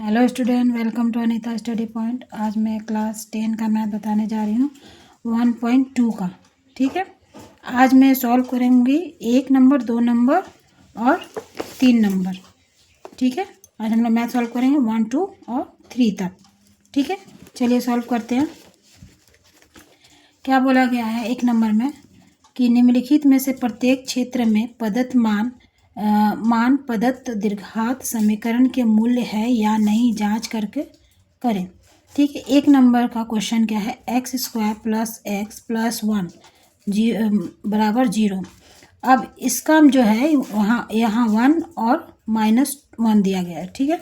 Hello student, welcome to Anita study point. आज मैं class 10 का मैथ बताने जा रही हूँ 1.2 का। ठीक है, आज मैं सॉल्व करूँगी 1 नंबर, 2 नंबर और 3 नंबर। ठीक है, आज हम लोग मैथ सॉल्व करेंगे 1, 2 और 3 तक। ठीक है, चलिए सॉल्व करते हैं। क्या बोला गया है 1 नंबर में कि निम्नलिखित में से प्रत्येक क्षेत्र में प्रदत्त मान प्रदत्त द्विघात समीकरण के मूल्य है या नहीं जांच करके करें। ठीक है, 1 नंबर का क्वेश्चन क्या है, x² + x + 1 बराबर 0। अब इसका जो है यहाँ 1 और -1 दिया गया है। ठीक है,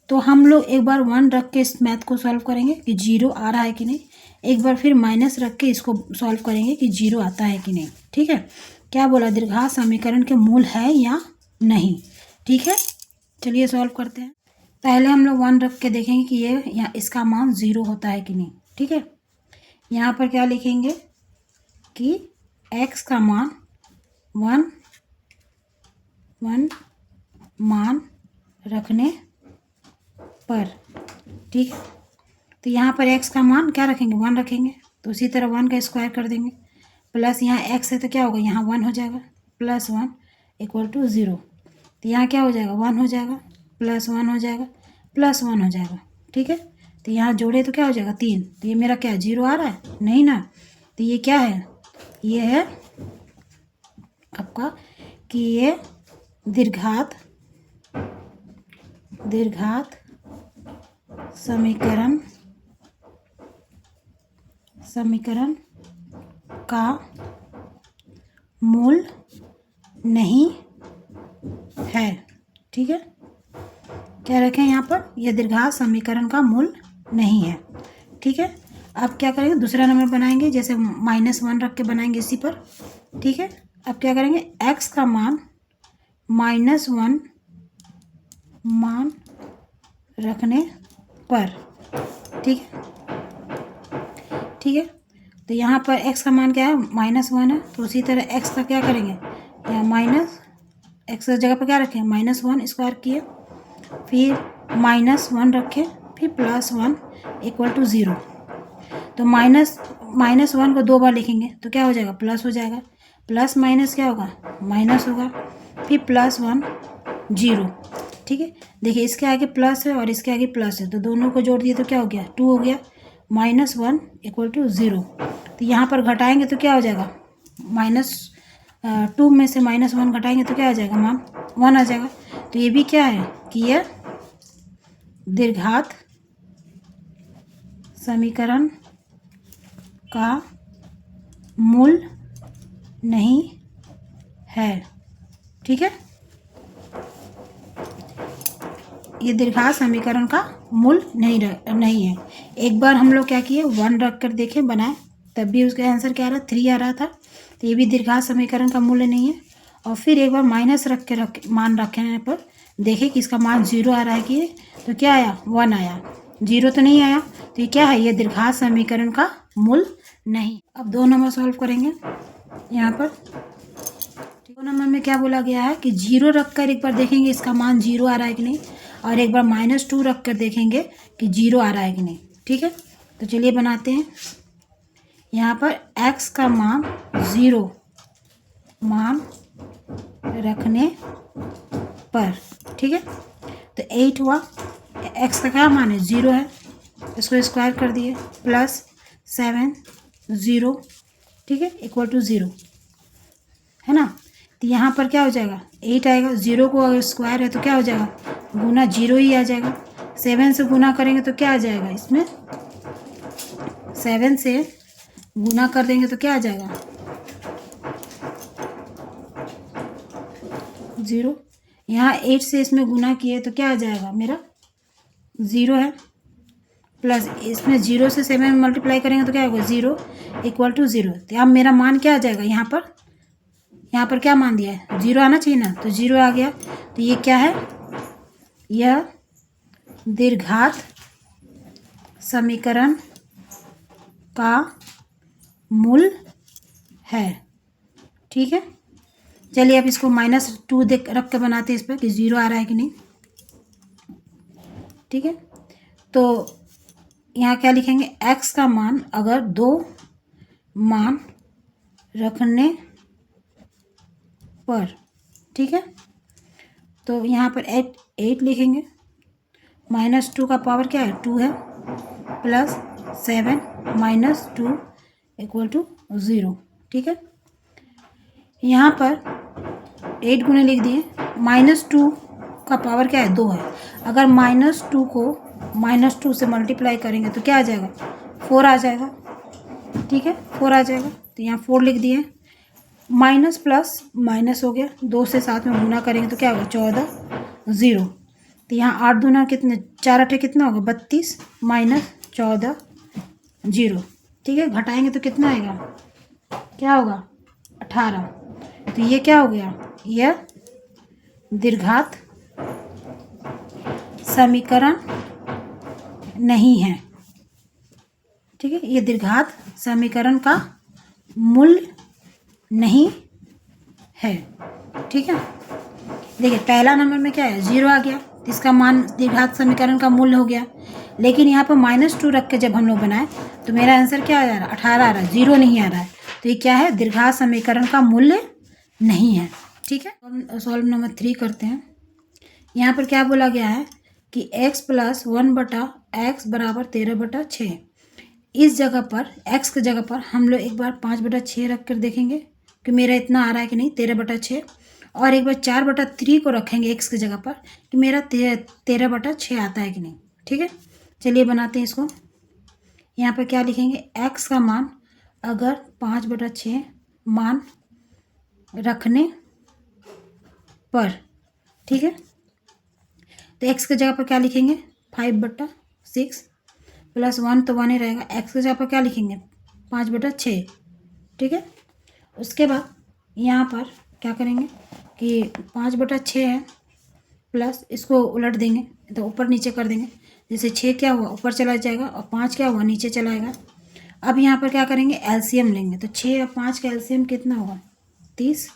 तो हम लोग एक बार 1 रख के इस मैथ को सॉल्व करेंगे कि 0 आ रहा है कि नहीं। एक बार फिर माइनस रख के इसको सॉल्व करेंगे कि 0 आता है कि नहीं। ठीक है, क्या बोला, द्विघात समीकरण के मूल है या नहीं। ठीक है, चलिए सॉल्व करते हैं। पहले हम लोग 1 रख के देखेंगे कि ये या इसका मान 0 होता है कि नहीं। ठीक है, यहाँ पर क्या लिखेंगे कि x का मान 1 मान रखने पर। ठीक है, तो यहाँ पर x का मान क्या रखेंगे, 1 रखेंगे। तो उसी तरह 1 का स्क्वायर कर देंगे, प्लस यहाँ x है तो क्या होगा, यहाँ 1 हो जाएगा, +1 = 0। तो यहाँ क्या हो जाएगा, 1 हो जाएगा, +1 हो जाएगा, +1 हो जाएगा। ठीक है, तो यहाँ जोड़े तो क्या हो जाएगा, 3। तो ये मेरा क्या 0 आ रहा है, नहीं ना। तो ये क्या है, ये है आपका कि ये द्विघात समीकरण का मूल नहीं है। ठीक है, क्या रखें यहाँ पर, यह द्विघात समीकरण का मूल नहीं है। ठीक है, अब क्या करेंगे, दूसरा नंबर बनाएंगे, जैसे -1 रख के बनाएंगे इसी पर। ठीक है, अब क्या करेंगे, x का मान -1 मान रखने पर। ठीक है, ठीक है, तो यहाँ पर x का मान क्या है, -1 है। तो उसी तरह x का क्या करेंगे, यहाँ x की जगह पर क्या रखें, -1 स्क्वायर किए, फिर -1 रखें, फिर +1 = 0। तो -1 को 2 बार लिखेंगे तो क्या हो जाएगा, प्लस हो जाएगा, प्लस माइनस क्या होगा, माइनस होगा, फिर +1 0। ठीक है, देखिए इसके आगे प्लस है और इसके आगे प्लस है, तो दोनों को जोड़ दिए तो क्या हो गया, 2 हो गया, -1 = 0। तो यहाँ पर घटाएंगे तो क्या हो जाएगा, -2 में से -1 घटाएंगे तो क्या आ जाएगा, मान 1 आ जाएगा। तो ये भी क्या है कि यह द्विघात समीकरण का मूल नहीं है। ठीक है, ये द्विघात समीकरण का मूल नहीं है। एक बार हम लोग क्या किए, 1 रख कर देखे बनाए, तब भी उसका आंसर क्या आ रहा, 3 आ रहा था। तो ये भी द्विघात समीकरण का मूल्य नहीं है। और फिर एक बार माइनस मान रखने पर देखे कि इसका मान 0 आ रहा है कि, तो क्या आया, 1 आया, 0 तो नहीं आया। तो ये क्या है, ये द्विघात समीकरण का मूल नहीं। अब 2 नंबर सॉल्व करेंगे। यहाँ पर 2 नंबर में क्या बोला गया है कि 0 रखकर एक बार देखेंगे इसका मान 0 आ रहा है कि नहीं, और एक बार -2 रख कर देखेंगे कि 0 आ रहा है कि नहीं। ठीक है, तो चलिए बनाते हैं। यहाँ पर x का मान 0 मान रखने पर। ठीक है, तो 8 हुआ, x का क्या मान है, 0 है, इसको स्क्वायर कर दिए, +7 0। ठीक है, = 0 है ना। तो यहाँ पर क्या हो जाएगा, 8 आएगा, 0 को अगर स्क्वायर है तो क्या हो जाएगा, गुना 0 ही आ जाएगा। 7 से गुना करेंगे तो क्या आ जाएगा, इसमें 7 से गुना कर देंगे तो क्या आ जाएगा, 0। यहाँ 8 से इसमें गुना किए तो क्या आ जाएगा, मेरा 0 है, प्लस इसमें 0 से 7 मल्टीप्लाई करेंगे तो क्या होगा, 0 = 0। तो अब मेरा मान क्या आ जाएगा, यहाँ पर क्या मान दिया है, 0 आना चाहिए ना, तो 0 आ गया। तो ये क्या है, यह द्विघात समीकरण का मूल है। ठीक है, चलिए अब इसको -2 रख कर बनाते हैं इस पर कि 0 आ रहा है कि नहीं। ठीक है। तो यहाँ क्या लिखेंगे, x का मान अगर 2 मान रखने पर, ठीक है, तो यहाँ पर 8 लिखेंगे। -2 का पावर क्या है, 2 है, प्लस 7 -2 = 0, ठीक है। यहाँ पर 8 गुने लिख दिए, -2 का पावर क्या है, 2 है। अगर -2 को -2 से मल्टीप्लाई करेंगे तो क्या आ जाएगा, 4 आ जाएगा, ठीक है, 4 आ जाएगा। तो यहाँ 4 लिख दिए। माइनस प्लस माइनस हो गया, 2 से साथ में गुना करेंगे तो क्या होगा, 14, 0। तो यहाँ 8 दूना कितने, 4 8 कितना होगा, 32 -14, 0, ठीक है। घटाएंगे तो कितना आएगा, क्या होगा, 18। तो ये क्या हो गया, यह द्विघात समीकरण नहीं है, ठीक है। ये द्विघात समीकरण का मूल नहीं है, ठीक है। देखिए पहला नंबर में क्या है, 0 आ गया, तो इसका मान द्विघात समीकरण का मूल्य हो गया। लेकिन यहाँ पर -2 रख के जब हम लोग बनाए तो मेरा आंसर क्या आ रहा है, 18 आ रहा है, 0 नहीं आ रहा है। तो ये क्या है, द्विघात समीकरण का मूल्य नहीं है, ठीक है। सॉल्व नंबर 3 करते हैं। यहाँ पर क्या बोला गया है कि x + 1/x = 13/6। इस जगह पर x की जगह पर हम लोग एक बार 5/6 रख कर देखेंगे कि मेरा इतना आ रहा है कि नहीं, 13/6। और एक बार 4/3 को रखेंगे x की जगह पर कि मेरा 13/6 आता है कि नहीं, ठीक है। चलिए बनाते हैं इसको। यहाँ पर क्या लिखेंगे, x का मान अगर 5/6 मान रखने पर, ठीक है, तो x की जगह पर क्या लिखेंगे, 5/6 प्लस 1 तो 1 ही रहेगा। x की जगह पर क्या लिखेंगे, 5/6, ठीक है। उसके बाद यहाँ पर क्या करेंगे कि 5/6 है, प्लस इसको उलट देंगे तो ऊपर नीचे कर देंगे। जैसे 6 क्या हुआ, ऊपर चला जाएगा, और 5 क्या हुआ, नीचे चला आएगा। अब यहाँ पर क्या करेंगे, एलसीएम लेंगे। तो 6 और 5 का एलसीएम कितना होगा, 30,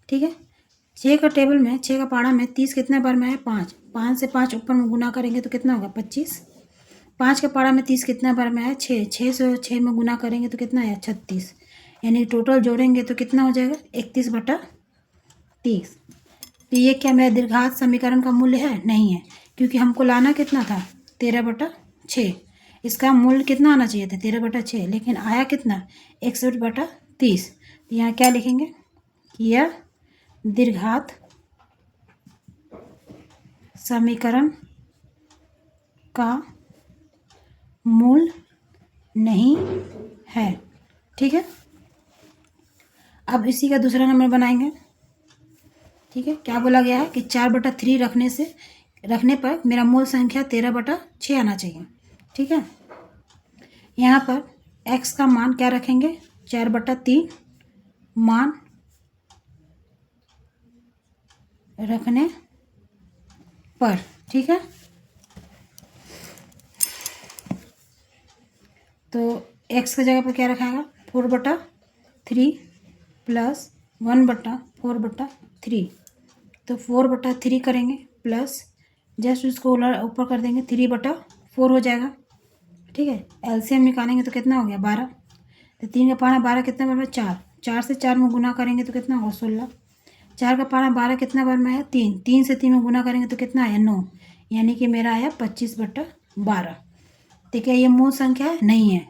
ठीक है। 6 का टेबल में, 6 का पारा में 30 कितने बार में है, 5। 5 से 5 ऊपर में गुना करेंगे तो कितना होगा, 25। 5 का पारा में 30 कितना बार में है, 6। 6 से 6 में गुना करेंगे तो कितना है, 36। यानी टोटल जोड़ेंगे तो कितना हो जाएगा, 31/30। तो ये क्या मेरा द्विघात समीकरण का मूल्य है, नहीं है, क्योंकि हमको लाना कितना था, 13/6। इसका मूल्य कितना आना चाहिए था, 13/6, लेकिन आया कितना, 61/30। तो यहाँ क्या लिखेंगे कि यह द्विघात समीकरण का मूल नहीं है, ठीक है। अब इसी का दूसरा नंबर बनाएंगे, ठीक है। क्या बोला गया है कि 4/3 रखने पर मेरा मूल संख्या 13/6 आना चाहिए, ठीक है। यहाँ पर x का मान क्या रखेंगे, 4/3 मान रखने पर, ठीक है। तो x की जगह पर क्या रखाएगा, 4/3 प्लस 1/4/3। तो 4/3 करेंगे, प्लस जस्ट उसको ऊपर कर देंगे, 3/4 हो जाएगा, ठीक है। एलसीएम निकालेंगे तो कितना हो गया, 12। तो 3 का पारा 12 कितना बार में, 4। 4 से 4 में गुना करेंगे तो कितना होगा, 16। 4 का पारा 12 कितना बार में है, 3। 3 से 3 में गुना करेंगे तो कितना आया, 9। यानी कि मेरा आया 25/12। तो क्या ये मूल संख्या है, नहीं है,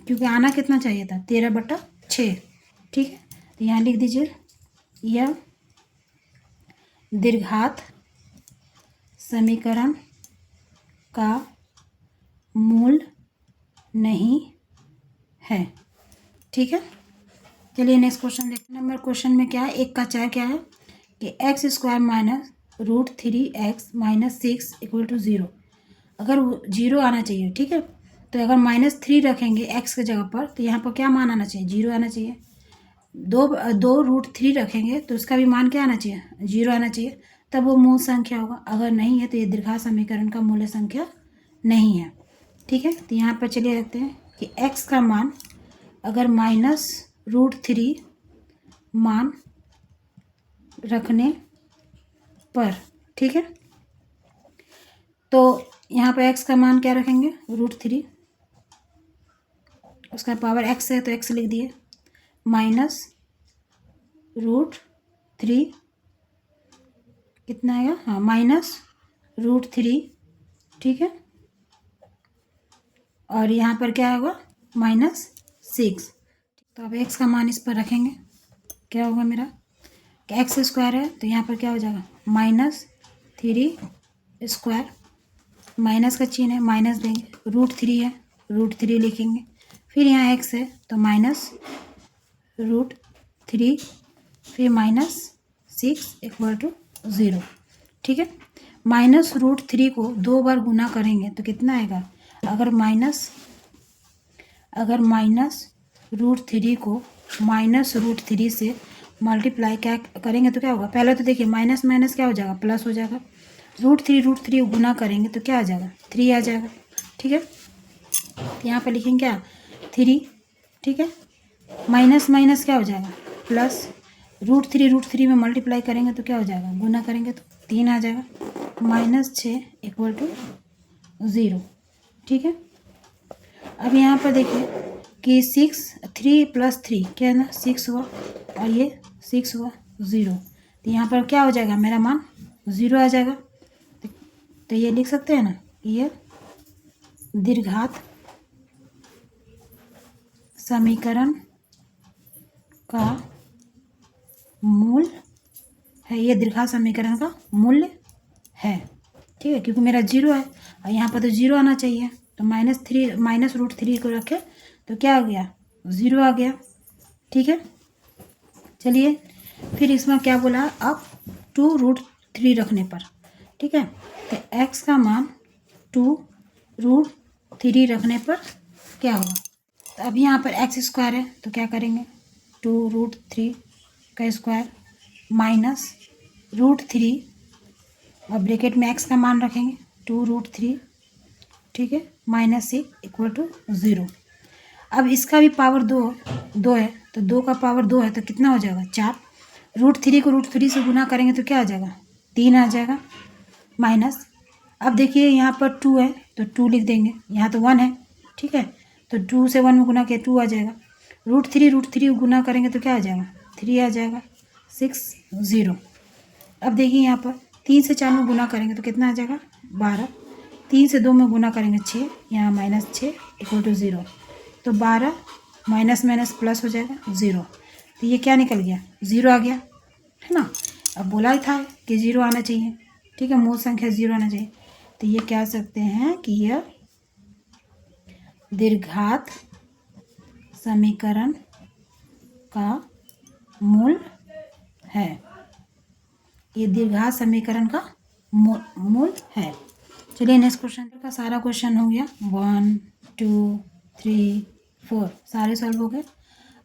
क्योंकि आना कितना चाहिए था, 13/6, ठीक है। तो यहाँ लिख दीजिए, यह द्विघात समीकरण का मूल नहीं है, ठीक है। चलिए नेक्स्ट क्वेश्चन देखते हैं। नंबर क्वेश्चन में क्या है, 1 का 4 क्या है कि x² - √3x - 6 = 0। अगर 0 आना चाहिए, ठीक है। तो अगर -3 रखेंगे x की जगह पर तो यहाँ पर क्या मान आना चाहिए, 0 आना चाहिए। 2√3 रखेंगे तो उसका भी मान क्या आना चाहिए, 0 आना चाहिए, तब वो मूल संख्या होगा। अगर नहीं है तो ये द्विघात समीकरण का मूल संख्या नहीं है, ठीक है। तो यहाँ पर चलिए रखते हैं कि x का मान अगर -√3 मान रखने पर, ठीक है, तो यहाँ पर x का मान क्या रखेंगे, √3, उसका पावर x है तो x लिख दिए, माइनस √3 कितना आएगा, हाँ -√3, ठीक है। और यहाँ पर क्या होगा, -6। तो अब x का मान इस पर रखेंगे, क्या होगा मेरा, x² है तो यहाँ पर क्या हो जाएगा, -3², माइनस का चिन्ह है, माइनस देंगे, √3 है, √3 लिखेंगे, फिर यहाँ x है तो -√3, फिर -6 = 0, ठीक है। -√3 को 2 बार गुना करेंगे तो कितना आएगा, अगर -√3 को -√3 से मल्टीप्लाई क्या करेंगे तो क्या होगा, पहले तो देखिए माइनस माइनस क्या हो जाएगा, प्लस हो जाएगा, √3 गुना करेंगे तो क्या आ जाएगा, 3 आ जाएगा, ठीक है। तो यहाँ पर लिखेंगे क्या, 3, ठीक है, माइनस माइनस क्या हो जाएगा, प्लस, √3 में मल्टीप्लाई करेंगे तो क्या हो जाएगा, गुना करेंगे तो 3 आ जाएगा, -6 = 0, ठीक है। अब यहाँ पर देखिए कि 3 + 3 क्या है ना, 6 हुआ, और ये 6 हुआ, 0, तो यहाँ पर क्या हो जाएगा, मेरा मान 0 आ जाएगा। तो ये लिख सकते हैं ना, ये द्विघात समीकरण का मूल है, ये द्विघात समीकरण का मूल्य है, ठीक है, क्योंकि मेरा 0 है और यहाँ पर तो 0 आना चाहिए, तो -√3 को रखे तो क्या आ गया, 0 आ गया, ठीक है। चलिए फिर इसमें क्या बोला, अब 2√3 रखने पर, ठीक है, तो x का मान 2√3 रखने पर क्या होगा, तो अब यहाँ पर x² है तो क्या करेंगे, 2√3 का स्क्वायर -√3 और ब्रैकेट में x का मान रखेंगे 2√3, ठीक है, -6 = 0। अब इसका भी पावर 2 है तो 2 का पावर 2 है तो कितना हो जाएगा, 4, √3 को √3 से गुना करेंगे तो क्या आ जाएगा, 3 आ जाएगा, माइनस, अब देखिए यहाँ पर 2 है तो 2 लिख देंगे, यहाँ तो 1 है, ठीक है, तो 2 से 1 में गुना किया 2 आ जाएगा, √3 को गुना करेंगे तो क्या आ जाएगा, 3 आ जाएगा, 6, 0। अब देखिए यहाँ पर 3 से 4 में गुना करेंगे तो कितना आ जाएगा, 12, 3 से 2 में गुना करेंगे 6, यहाँ -6 = 0, तो 12 माइनस माइनस प्लस हो जाएगा, 0, तो ये क्या निकल गया, 0 आ गया, है ना। अब बोला ही था कि 0 आना चाहिए, ठीक है, मूल संख्या 0 आना चाहिए, तो ये कह सकते हैं कि यह द्विघात समीकरण का मूल है, ये द्विघात समीकरण का मूल है। चलिए नेक्स्ट क्वेश्चन का सारा क्वेश्चन हो गया, 1 2 3 4 सारे सॉल्व हो गए।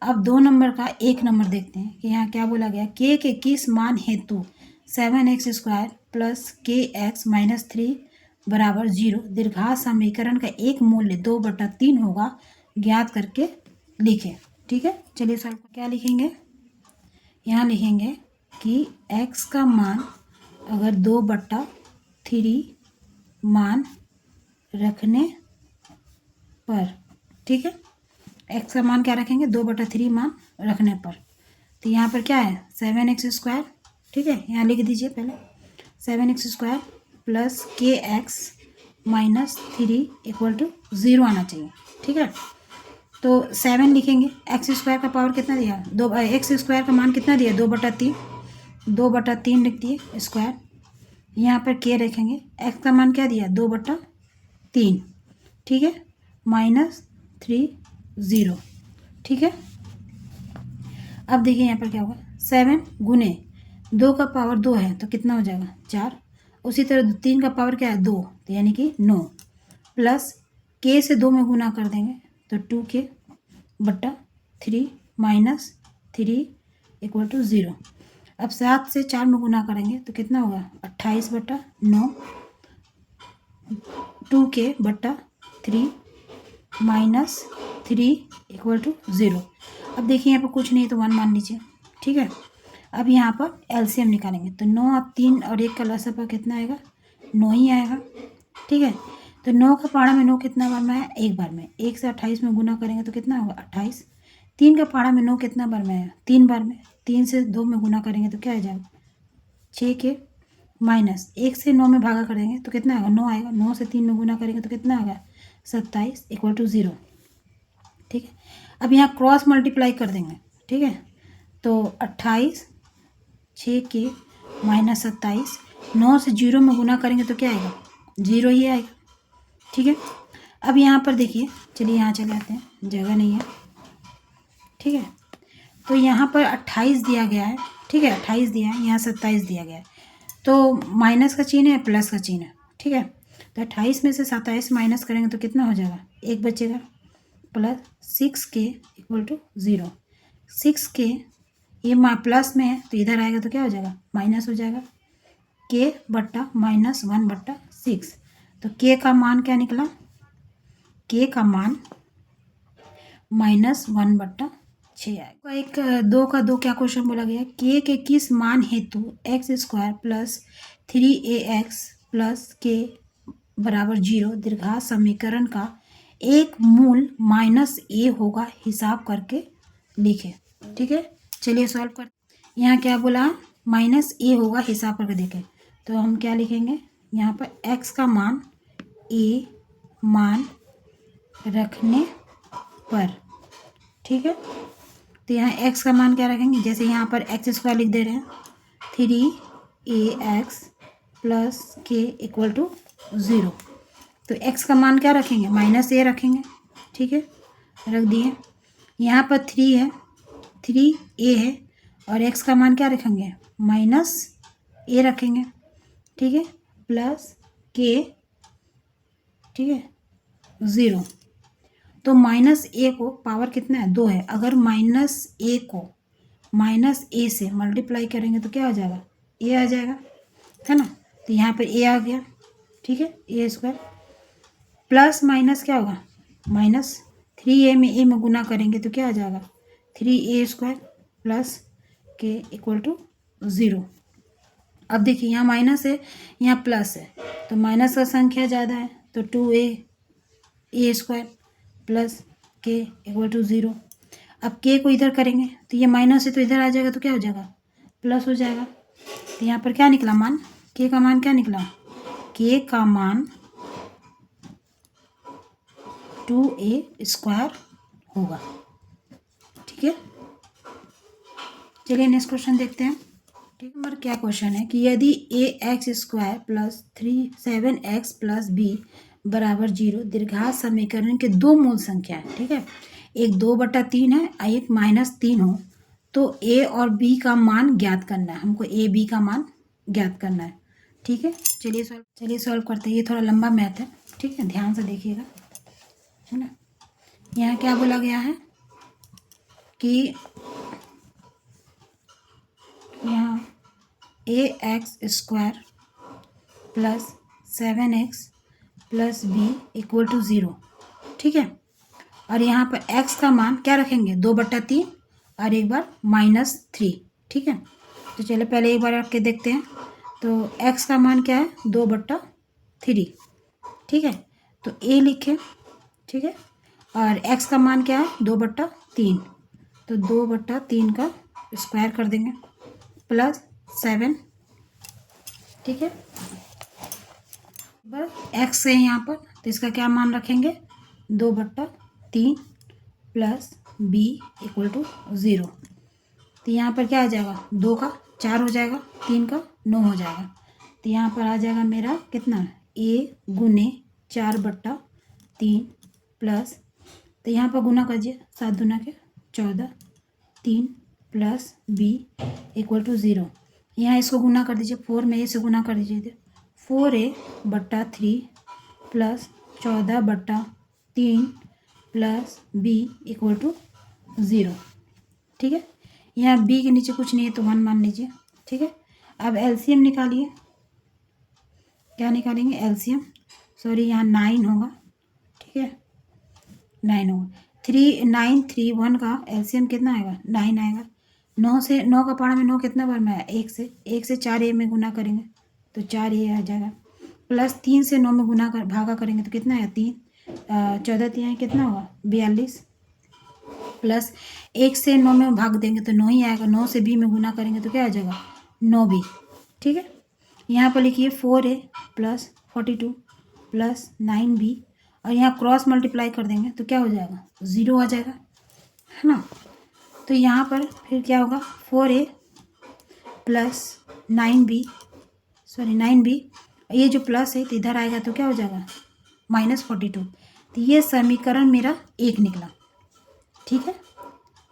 अब 2 नंबर का 1 नंबर देखते हैं कि यहाँ क्या बोला गया, k के किस मान हेतु 7x² + kx - 3 = 0 द्विघात समीकरण का एक मूल्य 2/3 होगा, ज्ञात करके लिखें, ठीक है। चलिए सॉल्व क्या लिखेंगे, यहाँ लिखेंगे कि x का मान अगर 2/3 मान रखने पर, ठीक है, x का मान क्या रखेंगे, 2/3 मान रखने पर, तो यहाँ पर क्या है 7x², ठीक है, यहाँ लिख दीजिए पहले 7x² + kx - 3 = 0 आना चाहिए, ठीक है। तो 7 लिखेंगे, x² का पावर कितना दिया, x² का मान कितना दिया, 2/3 लिख दिए स्क्वायर, यहाँ पर k रखेंगे, x का मान क्या दिया, 2/3, ठीक है, -3 0, ठीक है। अब देखिए यहाँ पर क्या होगा, 7 गुने 2 का पावर 2 है तो कितना हो जाएगा, 4, उसी तरह 3 का पावर क्या है, 2, तो यानी कि 9, प्लस k से 2 में गुना कर देंगे तो 2k/3 -3 = 0। अब 7 से 4 में गुना करेंगे तो कितना होगा, 28/9, 2k/3 -3 = 0। अब देखिए यहाँ पर कुछ नहीं तो 1 मान लीजिए, ठीक है। अब यहाँ पर एलसीएम निकालेंगे तो 9 और 3 और 1 का लसाअ कितना आएगा, 9 ही आएगा, ठीक है। तो 9 का पहाड़ा में 9 कितना बार में है, एक बार में। 1 से 28 में गुना करेंगे तो कितना होगा 28। 3 का पहाड़ा में 9 कितना बार में है, 3 बार में। 3 से 2 में गुना करेंगे तो क्या आ जाएगा 6 के माइनस 1 से 9 में भागा करेंगे तो कितना आएगा 9 आएगा। 9 से 3 में गुना करेंगे तो कितना आएगा 27 इक्वल टू 0। ठीक है। अब यहाँ क्रॉस मल्टीप्लाई कर देंगे। ठीक है। तो 28 6 के माइनस 27, 9 से 0 में गुना करेंगे तो क्या आएगा 0 ही आएगा। ठीक है। अब यहाँ पर देखिए, चलिए यहाँ चले आते हैं, जगह नहीं है। ठीक है। तो यहाँ पर 28 दिया गया है। ठीक है, 28 दिया है, यहाँ 27 दिया गया है। तो माइनस का चिन्ह है, प्लस का चिन्ह है। ठीक है। तो 28 में से 27 माइनस करेंगे तो कितना हो जाएगा, एक बचेगा, plus 6k equal to 0। 6k ये प्लस में है तो इधर आएगा तो क्या हो जाएगा माइनस हो जाएगा, k बट्टा माइनस 1/6। तो k का मान क्या निकला, k का मान -1/6 आएगा। एक 2 का 2 क्या क्वेश्चन बोला गया, k के किस मान हेतु x² plus 3ax plus k बराबर 0 दीर्घात समीकरण का एक मूल -a होगा, हिसाब करके लिखे। ठीक है। चलिए सॉल्व कर। यहाँ क्या बोला, -a होगा, हिसाब करके देखें। तो हम क्या लिखेंगे, यहाँ पर x का मान a मान रखने पर। ठीक है। तो यहाँ x का मान क्या रखेंगे, जैसे यहाँ पर x² लिख दे रहे हैं, 3ax plus k equal to 0। तो x का मान क्या रखेंगे, -a रखेंगे। ठीक है, रख दिए। यहाँ पर 3 है, 3a है, और x का मान क्या रखेंगे, -a रखेंगे। ठीक है, प्लस k, ठीक है, 0। तो -a को पावर कितना है, 2 है। अगर -a को -a से मल्टीप्लाई करेंगे तो क्या हो जाएगा, a आ जाएगा, है ना। तो यहाँ पर a आ गया। ठीक है, a² प्लस माइनस क्या होगा, -3a में a में गुना करेंगे तो क्या आ जाएगा 3a² plus k equal to 0। अब देखिए यहाँ माइनस है, यहाँ प्लस है, तो माइनस का संख्या ज़्यादा है तो 2a² plus k equal to 0। अब k को इधर करेंगे तो ये माइनस है तो इधर आ जाएगा तो क्या हो जाएगा, प्लस हो जाएगा। तो यहाँ पर क्या निकला मान, k का मान क्या निकला, k का मान 2a² होगा। ठीक है। चलिए नेक्स्ट क्वेश्चन देखते हैं। ठीक नंबर क्या क्वेश्चन है कि यदि ax² plus 7x plus b बराबर 0 दीर्घात समीकरण के दो मूल संख्या है। ठीक है, एक 2/3 है और एक -3 हो, तो a और b का मान ज्ञात करना है। हमको a b का मान ज्ञात करना है। ठीक है, चलिए सॉल्व करते हैं। ये थोड़ा लंबा मैथ है। ठीक है, ध्यान से देखिएगा, है ना। यहाँ क्या बोला गया है कि यहाँ ax² plus 7x plus b equal to 0। ठीक है, और यहाँ पर x का मान क्या रखेंगे, 2/3 और एक बार -3। ठीक है, तो चलो पहले एक बार रख के देखते हैं। तो x का मान क्या है, 2/3। ठीक है, तो a लिखे। ठीक है, और x का मान क्या है, 2/3, तो 2/3 का स्क्वायर कर देंगे प्लस 7। ठीक है, बस x है यहाँ पर, तो इसका क्या मान रखेंगे, 2/3 प्लस b इक्वल टू 0। तो यहाँ पर क्या आ जाएगा, 2 का 4 हो जाएगा, 3 का 9 हो जाएगा। तो यहाँ पर आ जाएगा मेरा कितना, a गुने 4/3 प्लस, तो यहाँ पर गुना कीजिए, 7 दूना के 14, 3 प्लस b इक्वल टू 0। यहाँ इसको गुना कर दीजिए, 4 में a से गुना कर दीजिए, 4a/3 plus 14/3 plus b equal to 0। ठीक है, यहाँ b के नीचे कुछ नहीं है तो 1 मान लीजिए। ठीक है, अब एलसीएम निकालिए। क्या निकालेंगे, एलसीएम, सॉरी यहाँ 9 होगा। ठीक है, 9 होगा। 9 3 1 का एलसीएम कितना आएगा, 9 आएगा। 9 का पहाड़ा में 9 कितना बार में आया, 1 से 4a में गुना करेंगे तो 4a आ जाएगा। प्लस 3 से 9 में गुना कर भागा करेंगे तो कितना है 3, 14 3 कितना होगा 42, प्लस 1 से 9 में भाग देंगे तो 9 ही आएगा, 9 से b में गुना करेंगे तो क्या आ जाएगा 9b। ठीक है, यहाँ पर लिखिए 4a प्लस 42 प्लस 9b, और यहाँ क्रॉस मल्टीप्लाई कर देंगे तो क्या हो जाएगा 0 आ जाएगा, है ना। तो यहाँ पर फिर क्या होगा 4a प्लस 9b, ये जो प्लस है तो इधर आएगा तो क्या हो जाएगा -42। तो ये समीकरण मेरा 1 निकला। ठीक है,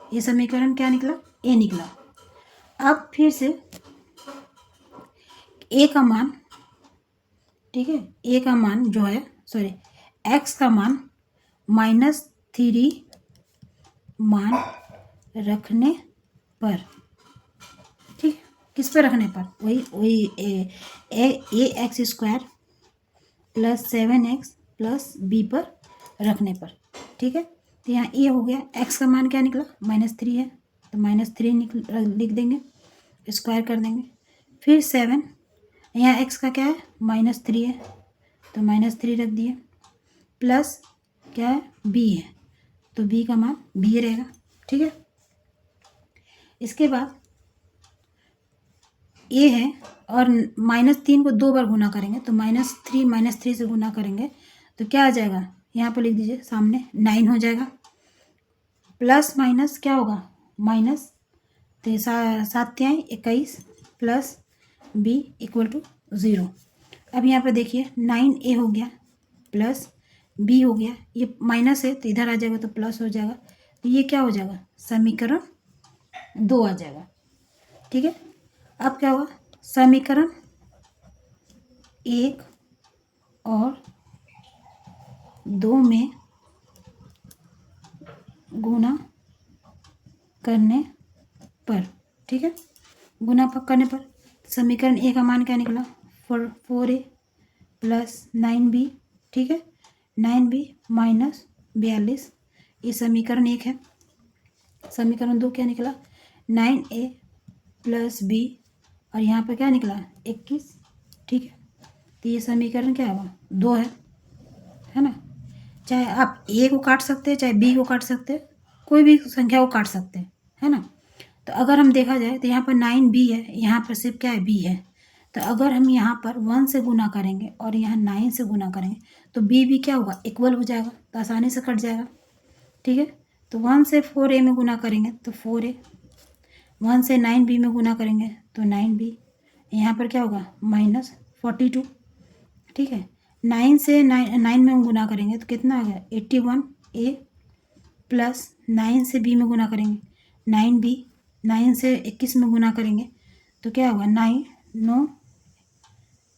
ये समीकरण क्या निकला ए निकला। अब फिर से ए का मान, ठीक है, ए का मान जो है एक्स का मान -3 मान रखने पर, ठीक, किस पे रखने पर, वही a x square plus 7x plus b पर रखने पर। ठीक है, तो यहाँ ए हो गया, एक्स का मान क्या निकला -3 है तो -3 लिख देंगे, स्क्वायर कर देंगे, फिर 7, यहाँ एक्स का क्या है -3 है तो -3 रख दिए, प्लस क्या है बी है तो बी का मान बी रहेगा। ठीक है, इसके बाद ए है और -3 को 2 बार गुना करेंगे तो -3 से गुना करेंगे तो क्या आ जाएगा, यहाँ पर लिख दीजिए सामने 9 हो जाएगा, प्लस माइनस क्या होगा माइनस, तो 7 21 प्लस बी इक्वल टू 0। अब यहाँ पर देखिए 9a हो गया प्लस b हो गया, ये माइनस है तो इधर आ जाएगा तो प्लस हो जाएगा, तो ये क्या हो जाएगा समीकरण 2 आ जाएगा। ठीक है, अब क्या होगा समीकरण 1 और 2 में गुणा करने पर, ठीक है, गुणा करने पर समीकरण ए का मान क्या निकला 4a प्लस 9b। ठीक है, 9b माइनस 42, ये समीकरण 1 है। समीकरण 2 क्या निकला 9a प्लस b, और यहाँ पे क्या निकला 21। ठीक है, तो ये समीकरण क्या हुआ 2 है ना। चाहे आप ए को काट सकते हैं चाहे बी को काट सकते हैं, कोई भी संख्या को काट सकते हैं, है ना। तो अगर हम देखा जाए तो यहाँ पर 9b है, यहाँ पर सिर्फ क्या है b है, तो अगर हम यहाँ पर 1 से गुना करेंगे और यहाँ 9 से गुना करेंगे तो b भी क्या होगा इक्वल हो जाएगा, तो आसानी से कट जाएगा। ठीक है, तो 1 से 4a में गुना करेंगे तो 4a, 1 से 9b में गुना करेंगे तो 9b, यहाँ पर क्या होगा -42। ठीक है, 9 से 9 में गुना करेंगे तो कितना आ गया 81a, प्लस 9 से b में गुना करेंगे 9b, 9 से 21 में गुना करेंगे तो क्या होगा 9 9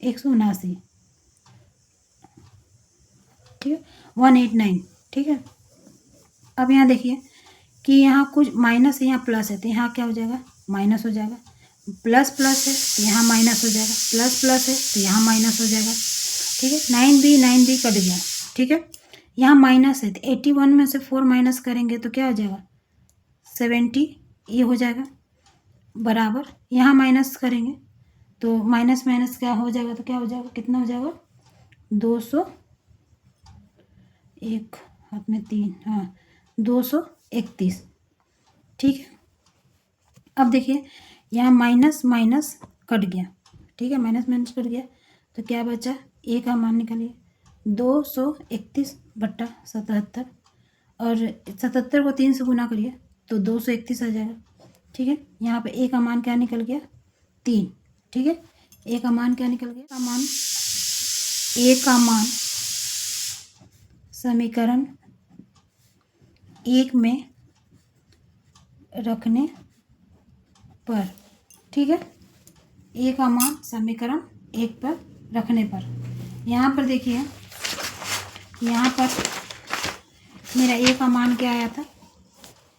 179। ठीक है, 189। ठीक है, अब यहाँ देखिए कि यहाँ कुछ माइनस है यहाँ प्लस है तो यहाँ क्या हो जाएगा माइनस हो जाएगा, प्लस प्लस है तो यहाँ माइनस हो जाएगा, प्लस प्लस है तो यहाँ माइनस हो जाएगा। ठीक है, 9b कट गया। ठीक है, यहाँ माइनस है तो 81 में से 4 माइनस करेंगे तो क्या हो जाएगा 70, ये हो जाएगा, बराबर यहाँ माइनस करेंगे तो माइनस माइनस क्या हो जाएगा तो क्या हो जाएगा कितना हो जाएगा 200, एक हाथ में 3, हाँ 231। ठीक है, अब देखिए यहाँ माइनस माइनस कट गया। ठीक है, माइनस माइनस कट गया तो क्या बचा ए का मान निकालिए 231/77, और 77 को 3 से गुना करिए तो 231 आ जाएगा। ठीक है, यहाँ पे ए का मान क्या निकल गया 3। ठीक है, ए का मान क्या निकल गया ए का मान समीकरण 1 में रखने पर। ठीक है, ए का मान समीकरण 1 पर रखने पर, यहाँ पर देखिए यहाँ पर मेरा ए का मान क्या आया था,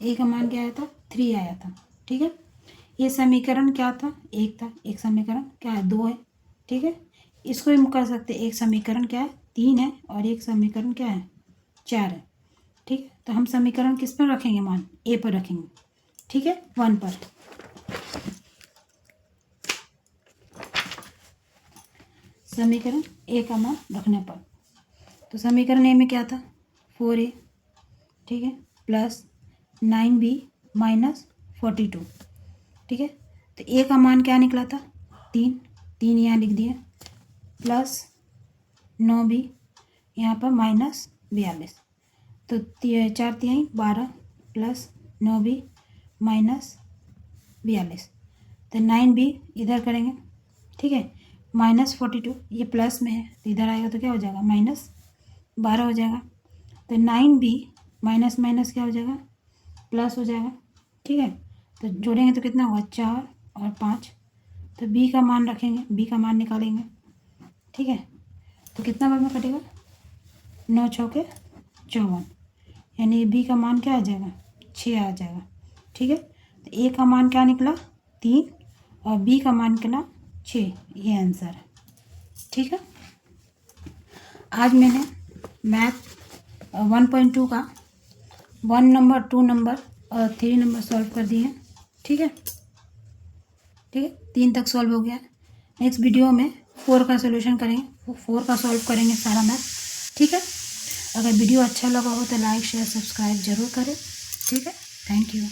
ए का मान क्या आया था 3 आया था। ठीक है, ये समीकरण क्या था 1 था, एक समीकरण क्या है 2 है। ठीक है, इसको हम कर सकते एक समीकरण क्या है 3 है और एक समीकरण क्या है 4 है। ठीक है, तो हम समीकरण किस पर रखेंगे मान ए पर रखेंगे। ठीक है, 1 पर। समीकरण ए का मान रखने पर। तो समीकरण ए में क्या था 4a, ठीक है, प्लस 9b माइनस 42, ठीक है। तो ए का मान क्या निकला था 3 यहाँ लिख दिए, प्लस 9b यहाँ पर माइनस 42, तो 4 तिहाई 12 प्लस 9b माइनस 42, तो 9b इधर करेंगे, ठीक है, माइनस 42 ये प्लस में है तो इधर आएगा तो क्या हो जाएगा माइनस 12 हो जाएगा। तो 9b माइनस माइनस क्या हो जाएगा प्लस हो जाएगा, ठीक है। तो जोड़ेंगे तो कितना होगा 4 और 5, तो b का मान रखेंगे, b का मान निकालेंगे, ठीक है। तो कितना बार में कटेगा 9 चौके 54, यानी b का मान क्या आ जाएगा 6 आ जाएगा, ठीक है। तो a का मान क्या निकला 3 और b का मान निकला 6, ये आंसर है, ठीक है। आज मैंने मैथ 1.2 का 1 नंबर 2 नंबर और 3 नंबर सॉल्व कर दिए, ठीक है, ठीक है, 3 तक सॉल्व हो गया। नेक्स्ट वीडियो में 4 का सोल्यूशन करेंगे, 4 का सॉल्व करेंगे सारा मैथ, ठीक है। अगर वीडियो अच्छा लगा हो तो लाइक शेयर सब्सक्राइब जरूर करें, ठीक है। Thank you.